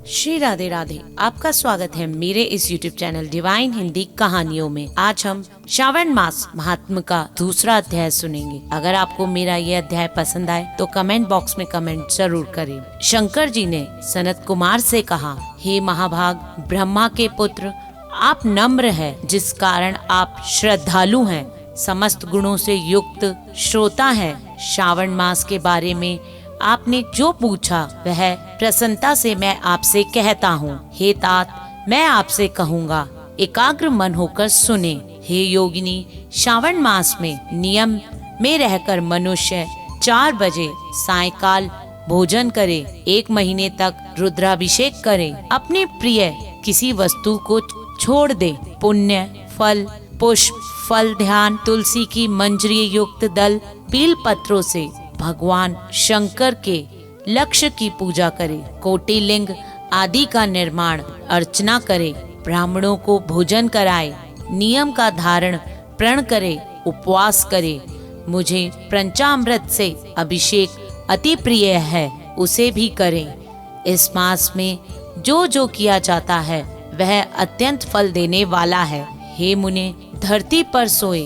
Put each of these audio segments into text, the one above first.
श्री राधे राधे। आपका स्वागत है मेरे इस YouTube चैनल डिवाइन हिंदी कहानियों में। आज हम श्रावण मास महात्म का दूसरा अध्याय सुनेंगे। अगर आपको मेरा ये अध्याय पसंद आए तो कमेंट बॉक्स में कमेंट जरूर करें। शंकर जी ने सनत कुमार से कहा, हे महाभाग ब्रह्मा के पुत्र, आप नम्र है, जिस कारण आप श्रद्धालु हैं, समस्त गुणों से युक्त श्रोता है। श्रावण मास के बारे में आपने जो पूछा वह प्रसन्नता से मैं आपसे कहता हूँ। हे तात, मैं आपसे कहूँगा, एकाग्र मन होकर सुने। हे योगिनी, श्रावण मास में नियम में रहकर मनुष्य 4 बजे सायंकाल भोजन करे, 1 महीने तक रुद्राभिषेक करे, अपने प्रिय किसी वस्तु को छोड़ दे, पुण्य फल, पुष्प फल, ध्यान, तुलसी की मंजरी युक्त दल, बेल पत्रों से भगवान शंकर के लक्ष्य की पूजा करे, कोटिलिंग आदि का निर्माण अर्चना करे, ब्राह्मणों को भोजन कराए, नियम का धारण प्रण करे, उपवास करे। मुझे पंचामृत से अभिषेक अति प्रिय है, उसे भी करें। इस मास में जो जो किया जाता है वह अत्यंत फल देने वाला है। हे मुने, धरती पर सोए,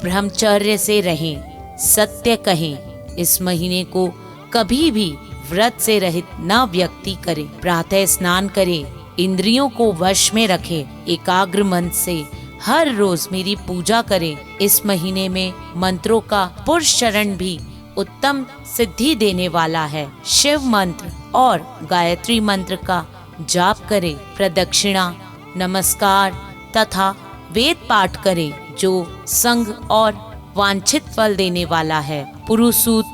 ब्रह्मचर्य से रहें, सत्य कहें। इस महीने को कभी भी व्रत से रहित न व्यक्ति करे। प्रातः स्नान करे, इंद्रियों को वश में रखे, एकाग्र मन से हर रोज मेरी पूजा करे। इस महीने में मंत्रों का पुरस्चरण भी उत्तम सिद्धि देने वाला है। शिव मंत्र और गायत्री मंत्र का जाप करे, प्रदक्षिणा, नमस्कार तथा वेद पाठ करे, जो संग और वांछित फल देने वाला है। पुरुसूत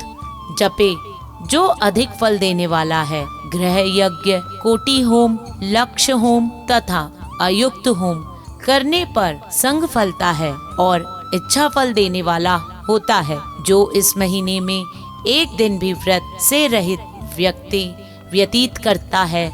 जपे, जो अधिक फल देने वाला है। गृह यज्ञ, कोटि होम, लक्ष्य होम तथा अयुक्त होम करने पर संग फलता है और इच्छा फल देने वाला होता है। जो इस महीने में 1 दिन भी व्रत से रहित व्यक्ति व्यतीत करता है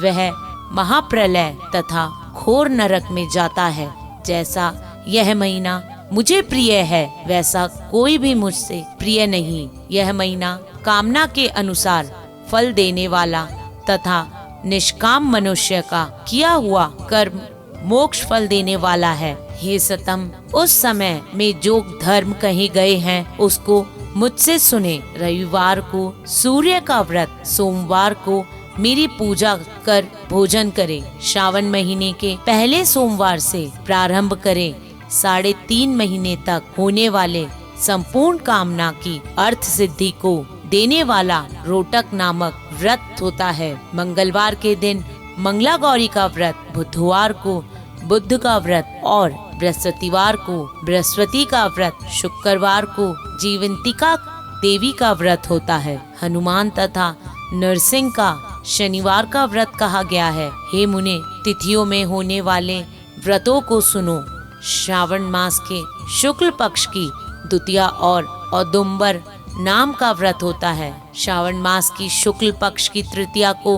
वह महाप्रलय तथा घोर नरक में जाता है। जैसा यह महीना मुझे प्रिय है, वैसा कोई भी मुझसे प्रिय नहीं। यह महीना कामना के अनुसार फल देने वाला तथा निष्काम मनुष्य का किया हुआ कर्म मोक्ष फल देने वाला है। हे सतम, उस समय में जो धर्म कहे गए हैं उसको मुझसे सुने। रविवार को सूर्य का व्रत, सोमवार को मेरी पूजा कर भोजन करे। श्रावण महीने के पहले सोमवार से प्रारंभ करें। 3.5 महीने तक होने वाले संपूर्ण कामना की अर्थ सिद्धि को देने वाला रोटक नामक व्रत होता है। मंगलवार के दिन मंगला गौरी का व्रत, बुधवार को बुद्ध का व्रत और बृहस्पतिवार को बृहस्पति का व्रत, शुक्रवार को जीवंतिका देवी का व्रत होता है। हनुमान तथा नरसिंह का शनिवार का व्रत कहा गया है। हे मुने, तिथियों में होने वाले व्रतों को सुनो। श्रावण मास के शुक्ल पक्ष की द्वितीया और औदुंबर नाम का व्रत होता है। श्रावण मास की शुक्ल पक्ष की तृतीया को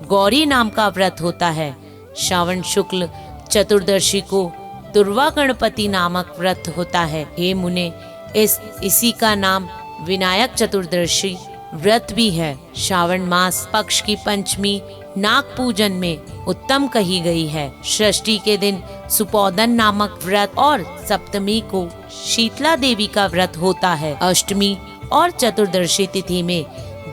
गौरी नाम का व्रत होता है। श्रावण शुक्ल चतुर्दशी को दुर्वा गणपति नामक व्रत होता है। हे मुने, इसी का नाम विनायक चतुर्दशी व्रत भी है। श्रावण मास पक्ष की पंचमी नाग पूजन में उत्तम कही गई है। षष्ठी के दिन सुपोदन नामक व्रत और सप्तमी को शीतला देवी का व्रत होता है। अष्टमी और चतुर्दशी तिथि में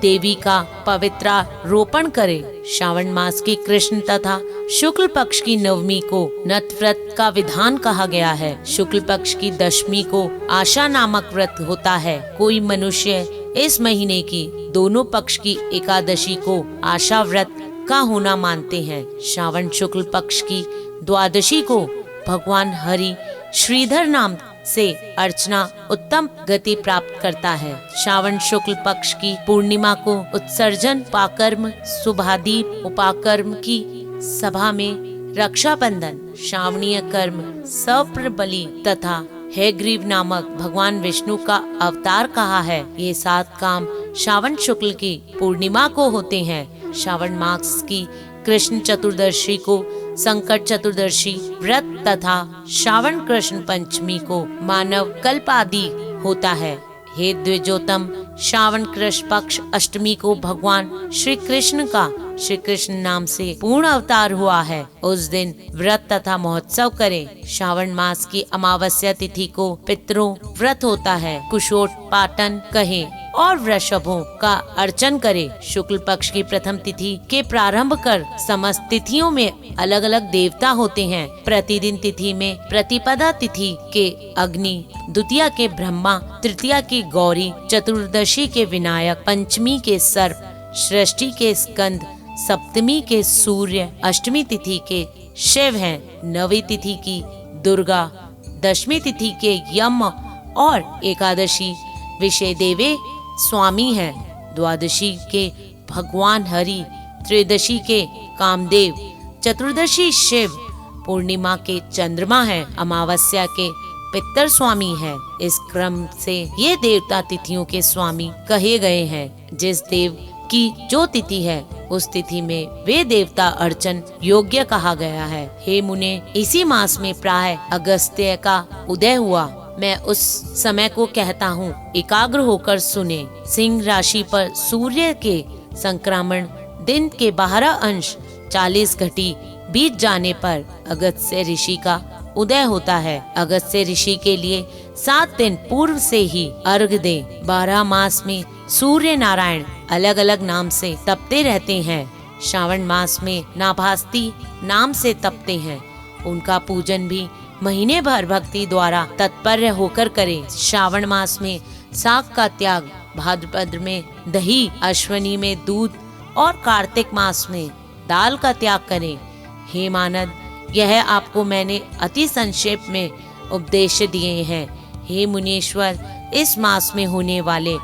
देवी का पवित्रारोपण करे। श्रावण मास की कृष्ण तथा शुक्ल पक्ष की नवमी को नत व्रत का विधान कहा गया है। शुक्ल पक्ष की दशमी को आशा नामक व्रत होता है। कोई मनुष्य इस महीने की दोनों पक्ष की एकादशी को आशा व्रत का होना मानते हैं। श्रावण शुक्ल पक्ष की द्वादशी को भगवान हरि श्रीधर नाम से अर्चना उत्तम गति प्राप्त करता है। श्रावण शुक्ल पक्ष की पूर्णिमा को उत्सर्जन, पाकर्म, शुभादीप, उपाकर्म की सभा में रक्षाबंधन, श्रावणीय कर्म, सप्रबली तथा हैग्रीव नामक भगवान विष्णु का अवतार कहा है। ये 7 काम श्रावण शुक्ल की पूर्णिमा को होते हैं। श्रावण मास की कृष्ण चतुर्दशी को संकट चतुर्दशी व्रत तथा श्रावण कृष्ण पंचमी को मानव कल्प आदि होता है। हे द्विजोतम, श्रावण कृष्ण पक्ष अष्टमी को भगवान श्री कृष्ण का श्री कृष्ण नाम से पूर्ण अवतार हुआ है, उस दिन व्रत तथा महोत्सव करें। श्रावण मास की अमावस्या तिथि को पितरों व्रत होता है, कुशोट पाटन कहें और वृषभों का अर्चन करे। शुक्ल पक्ष की प्रथम तिथि के प्रारंभ कर समस्त तिथियों में अलग अलग देवता होते हैं। प्रतिदिन तिथि में प्रतिपदा तिथि के अग्नि, द्वितीया के ब्रह्मा, तृतीया की गौरी, चतुर्दशी के विनायक, पंचमी के सर्प, षष्ठी के स्कंद, सप्तमी के सूर्य, अष्टमी तिथि के शिव हैं, नवी तिथि की दुर्गा, दशमी तिथि के यम और एकादशी विषय देवे स्वामी हैं। द्वादशी के भगवान हरि, त्रयोदशी के कामदेव, चतुर्दशी शिव, पूर्णिमा के चंद्रमा है, अमावस्या के पितर स्वामी है। इस क्रम से ये देवता तिथियों के स्वामी कहे गए हैं। जिस देव की जो तिथि है उस तिथि में वे देवता अर्चन योग्य कहा गया है। हे मुने, इसी मास में प्राय अगस्त्य का उदय हुआ। मैं उस समय को कहता हूँ, एकाग्र होकर सुने। सिंह राशि पर सूर्य के संक्रमण दिन के 12 अंश 40 घटी बीत जाने पर अगस्त्य ऋषि का उदय होता है। अगस्त्य ऋषि के लिए 7 दिन पूर्व से ही अर्घ दें। 12 मास में सूर्य नारायण अलग अलग नाम से तपते रहते हैं। श्रावण मास में नाभास्ती नाम से तपते हैं। उनका पूजन भी महीने भर भक्ति द्वारा तत्पर होकर करें। श्रावण मास में साग का त्याग, भाद्रपद में दही, अश्वनी में दूध और कार्तिक मास में दाल का त्याग करें। हे मानद, यह आपको मैंने अति संक्षेप में उपदेश दिए हैं। हे मुनीश्वर, इस मास में होने वाले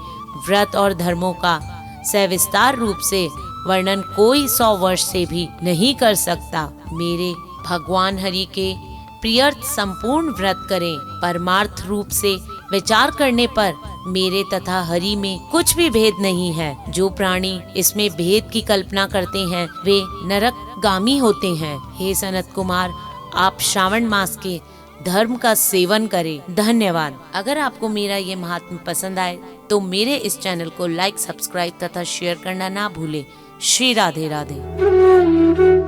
व्रत और धर्मों का सविस्तार रूप से वर्णन कोई 100 वर्ष से भी नहीं कर सकता। मेरे भगवान हरि के प्रियर्थ संपूर्ण व्रत करें। परमार्थ रूप से विचार करने पर मेरे तथा हरि में कुछ भी भेद नहीं है। जो प्राणी इसमें भेद की कल्पना करते हैं वे नरकगामी होते हैं। हे सनत कुमार, आप श्रावण मास के धर्म का सेवन करें। धन्यवाद। अगर आपको मेरा ये महात्म्य पसंद आए तो मेरे इस चैनल को लाइक, सब्सक्राइब तथा शेयर करना ना भूले। श्री राधे राधे।